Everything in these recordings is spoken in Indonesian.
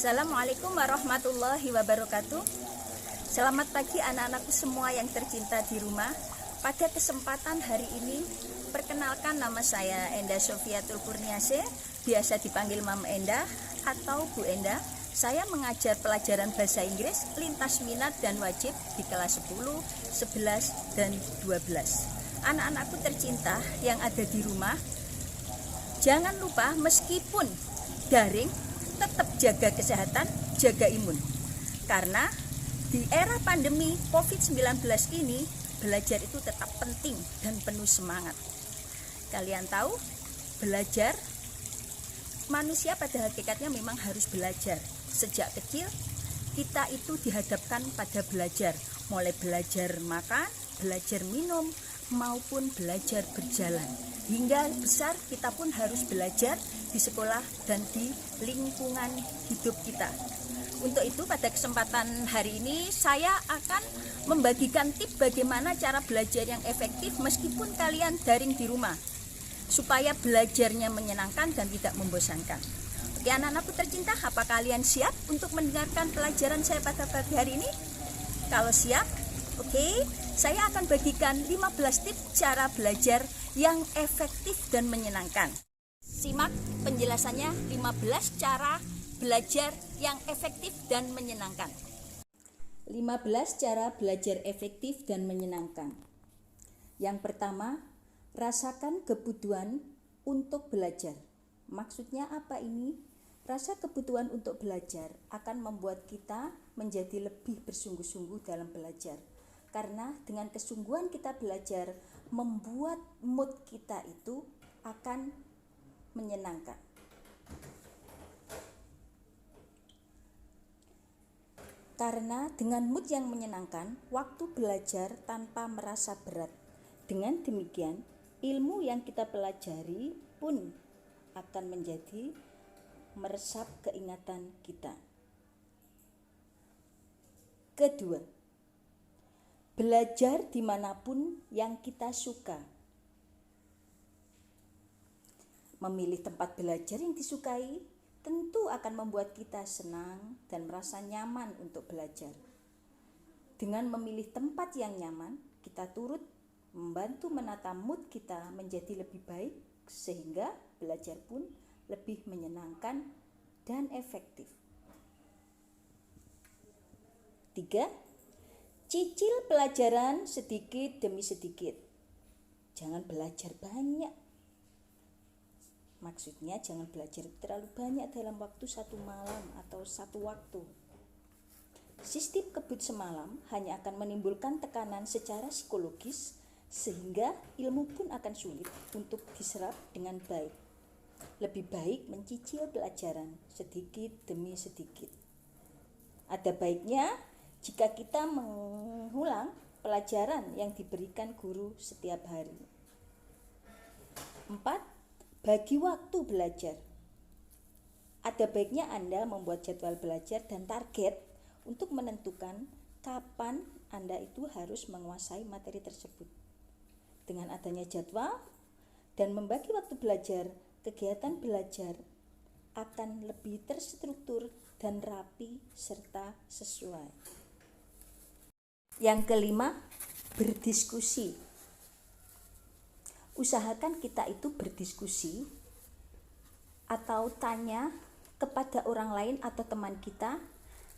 Assalamualaikum warahmatullahi wabarakatuh. Selamat pagi anak-anakku semua yang tercinta di rumah. Pada kesempatan hari ini, perkenalkan nama saya Enda Sofiatul Kurniase, biasa dipanggil Mama Enda atau Bu Enda. Saya mengajar pelajaran bahasa Inggris lintas minat dan wajib di kelas 10, 11, dan 12. Anak-anakku tercinta yang ada di rumah, jangan lupa meskipun daring, tetap jaga kesehatan, jaga imun. Karena di era pandemi COVID-19 ini, belajar itu tetap penting dan penuh semangat. Kalian tahu, belajar, manusia pada hakikatnya memang harus belajar. Sejak kecil, kita itu dihadapkan pada belajar. Mulai belajar makan, belajar minum, maupun belajar berjalan. Hingga besar kita pun harus belajar di sekolah dan di lingkungan hidup kita. Untuk itu pada kesempatan hari ini saya akan membagikan tips bagaimana cara belajar yang efektif meskipun kalian daring di rumah, supaya belajarnya menyenangkan dan tidak membosankan. Oke anak-anakku tercinta, apa kalian siap untuk mendengarkan pelajaran saya pada pagi hari ini? Kalau siap, oke, saya akan bagikan 15 tips cara belajar yang efektif dan menyenangkan. Simak penjelasannya, 15 cara belajar yang efektif dan menyenangkan. 15 cara belajar efektif dan menyenangkan. Yang pertama, rasakan kebutuhan untuk belajar. Maksudnya apa ini? Rasa kebutuhan untuk belajar akan membuat kita menjadi lebih bersungguh-sungguh dalam belajar. Karena dengan kesungguhan kita belajar, membuat mood kita itu akan menyenangkan. Karena dengan mood yang menyenangkan, waktu belajar tanpa merasa berat. Dengan demikian, ilmu yang kita pelajari pun akan menjadi meresap keingatan kita. Kedua, belajar dimanapun yang kita suka. Memilih tempat belajar yang disukai tentu akan membuat kita senang dan merasa nyaman untuk belajar. Dengan memilih tempat yang nyaman, kita turut membantu menata mood kita menjadi lebih baik sehingga belajar pun lebih menyenangkan dan efektif. 3. Cicil pelajaran sedikit demi sedikit. Jangan belajar banyak. Maksudnya jangan belajar terlalu banyak dalam waktu satu malam atau satu waktu. Sistem kebut semalam hanya akan menimbulkan tekanan secara psikologis sehingga ilmu pun akan sulit untuk diserap dengan baik. Lebih baik mencicil pelajaran sedikit demi sedikit. Ada baiknya jika kita mengulang pelajaran yang diberikan guru setiap hari. 4. Bagi waktu belajar. Ada baiknya Anda membuat jadwal belajar dan target untuk menentukan kapan Anda itu harus menguasai materi tersebut. Dengan adanya jadwal dan membagi waktu belajar, kegiatan belajar akan lebih terstruktur dan rapi serta sesuai. Yang kelima, berdiskusi. Usahakan kita itu berdiskusi atau tanya kepada orang lain atau teman kita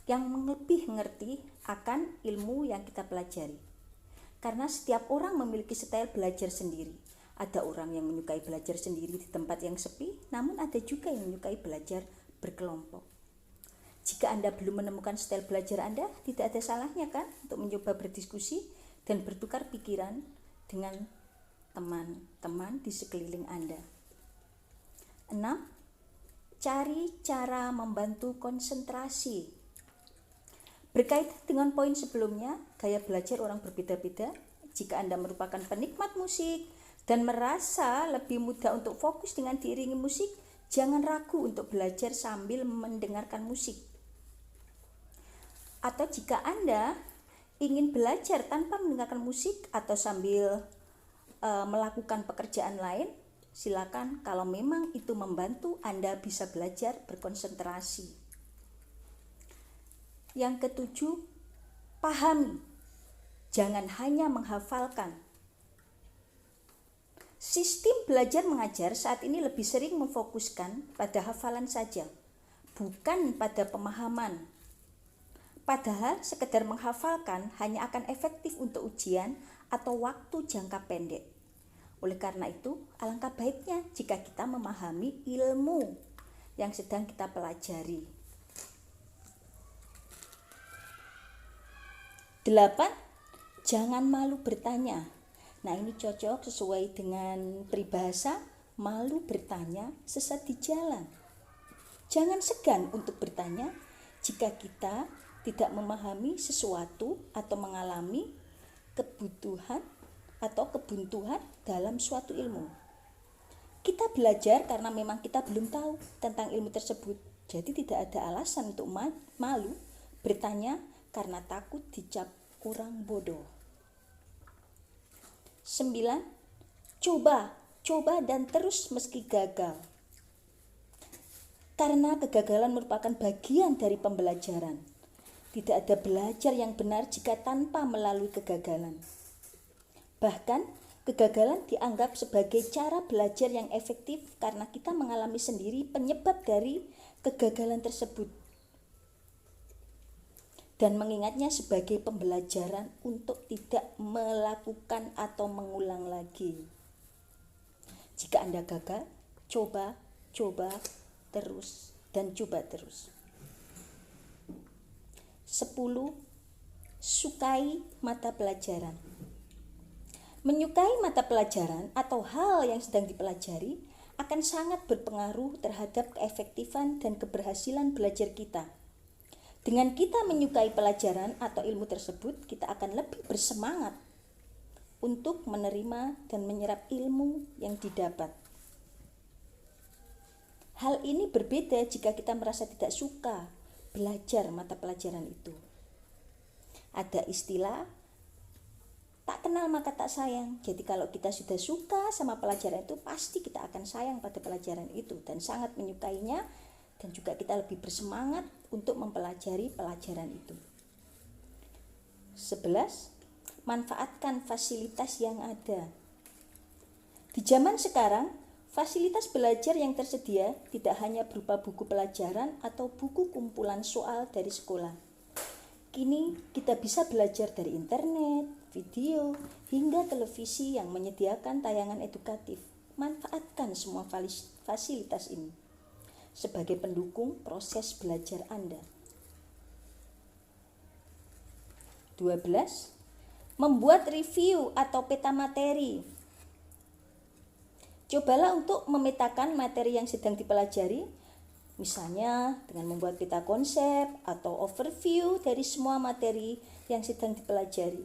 yang lebih mengerti akan ilmu yang kita pelajari. Karena setiap orang memiliki style belajar sendiri. Ada orang yang menyukai belajar sendiri di tempat yang sepi, namun ada juga yang menyukai belajar berkelompok. Jika Anda belum menemukan style belajar Anda, tidak ada salahnya kan untuk mencoba berdiskusi dan bertukar pikiran dengan teman-teman di sekeliling Anda. 6. Cari cara membantu konsentrasi. Berkaitan dengan poin sebelumnya, gaya belajar orang berbeda-beda. Jika Anda merupakan penikmat musik dan merasa lebih mudah untuk fokus dengan diiringi musik, jangan ragu untuk belajar sambil mendengarkan musik. Atau jika Anda ingin belajar tanpa mendengarkan musik atau sambil melakukan pekerjaan lain, silakan. Kalau memang itu membantu, Anda bisa belajar berkonsentrasi. Yang ketujuh, pahami, jangan hanya menghafalkan. Sistem belajar mengajar saat ini lebih sering memfokuskan pada hafalan saja, bukan pada pemahaman. Padahal sekedar menghafalkan hanya akan efektif untuk ujian atau waktu jangka pendek. Oleh karena itu, alangkah baiknya jika kita memahami ilmu yang sedang kita pelajari. 8. Jangan malu bertanya. Nah, ini cocok sesuai dengan peribahasa, malu bertanya sesat di jalan. Jangan segan untuk bertanya jika kita tidak memahami sesuatu atau mengalami kebutuhan atau kebuntuan dalam suatu ilmu. Kita belajar karena memang kita belum tahu tentang ilmu tersebut. Jadi tidak ada alasan untuk malu bertanya karena takut dicap orang bodoh. 9. Coba dan terus meski gagal. Karena kegagalan merupakan bagian dari pembelajaran. Tidak ada belajar yang benar jika tanpa melalui kegagalan. Bahkan, kegagalan dianggap sebagai cara belajar yang efektif karena kita mengalami sendiri penyebab dari kegagalan tersebut. Dan mengingatnya sebagai pembelajaran untuk tidak melakukan atau mengulang lagi. Jika Anda gagal, coba terus dan coba terus. 10. Sukai mata pelajaran. Menyukai mata pelajaran atau hal yang sedang dipelajari akan sangat berpengaruh terhadap keefektifan dan keberhasilan belajar kita. Dengan kita menyukai pelajaran atau ilmu tersebut, kita akan lebih bersemangat untuk menerima dan menyerap ilmu yang didapat. Hal ini berbeda jika kita merasa tidak suka belajar mata pelajaran itu. Ada istilah, tak kenal maka tak sayang. Jadi kalau kita sudah suka sama pelajaran itu, pasti kita akan sayang pada pelajaran itu dan sangat menyukainya. Dan juga kita lebih bersemangat untuk mempelajari pelajaran itu. 11. Manfaatkan fasilitas yang ada. Di zaman sekarang, fasilitas belajar yang tersedia tidak hanya berupa buku pelajaran atau buku kumpulan soal dari sekolah. Kini kita bisa belajar dari internet, video, hingga televisi yang menyediakan tayangan edukatif. Manfaatkan semua fasilitas ini sebagai pendukung proses belajar Anda. 12. Membuat review atau peta materi. Cobalah untuk memetakan materi yang sedang dipelajari, misalnya dengan membuat peta konsep atau overview dari semua materi yang sedang dipelajari.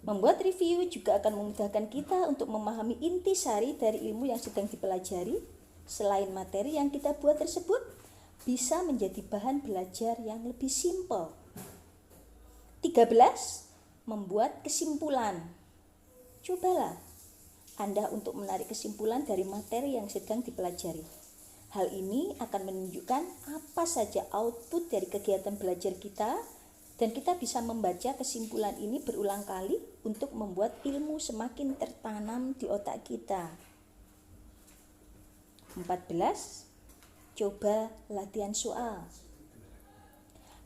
Membuat review juga akan memudahkan kita untuk memahami intisari dari ilmu yang sedang dipelajari. Selain materi yang kita buat tersebut, bisa menjadi bahan belajar yang lebih simpel. 13. Membuat kesimpulan. Cobalah Anda untuk menarik kesimpulan dari materi yang sedang dipelajari. Hal ini akan menunjukkan apa saja output dari kegiatan belajar kita, dan kita bisa membaca kesimpulan ini berulang kali untuk membuat ilmu semakin tertanam di otak kita. 14. Coba latihan soal.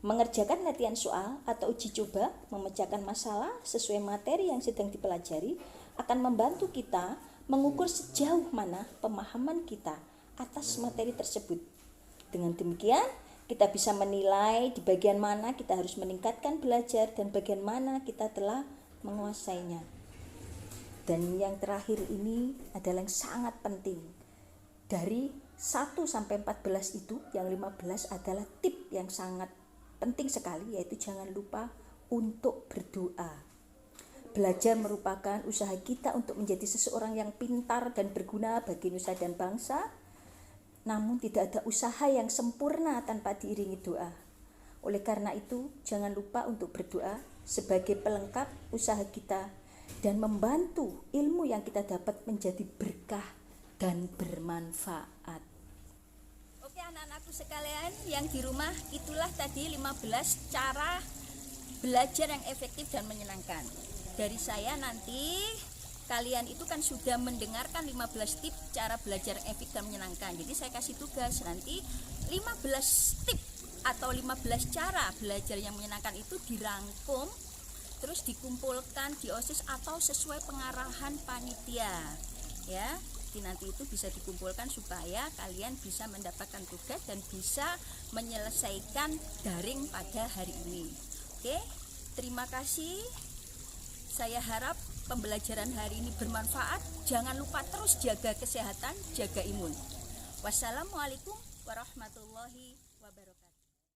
Mengerjakan latihan soal atau uji coba memecahkan masalah sesuai materi yang sedang dipelajari akan membantu kita mengukur sejauh mana pemahaman kita atas materi tersebut. Dengan demikian, kita bisa menilai di bagian mana kita harus meningkatkan belajar dan bagian mana kita telah menguasainya. Dan yang terakhir ini adalah yang sangat penting. Dari 1 sampai 14 itu, yang 15 adalah tip yang sangat penting sekali, yaitu jangan lupa untuk berdoa. Belajar merupakan usaha kita untuk menjadi seseorang yang pintar dan berguna bagi nusa dan bangsa. Namun tidak ada usaha yang sempurna tanpa diiringi doa. Oleh karena itu, jangan lupa untuk berdoa sebagai pelengkap usaha kita dan membantu ilmu yang kita dapat menjadi berkah dan bermanfaat. Oke, anak. anak-anakku sekalian yang di rumah, itulah tadi 15 cara belajar yang efektif dan menyenangkan. Dari saya nanti kalian itu kan sudah mendengarkan 15 tips cara belajar yang efektif dan menyenangkan. Jadi saya kasih tugas nanti 15 tips atau 15 cara belajar yang menyenangkan itu dirangkum, terus dikumpulkan di OSIS atau sesuai pengarahan panitia ya. Jadi nanti itu bisa dikumpulkan supaya kalian bisa mendapatkan tugas dan bisa menyelesaikan daring pada hari ini. Oke, terima kasih. Saya harap pembelajaran hari ini bermanfaat. Jangan lupa terus jaga kesehatan, jaga imun. Wassalamualaikum warahmatullahi wabarakatuh.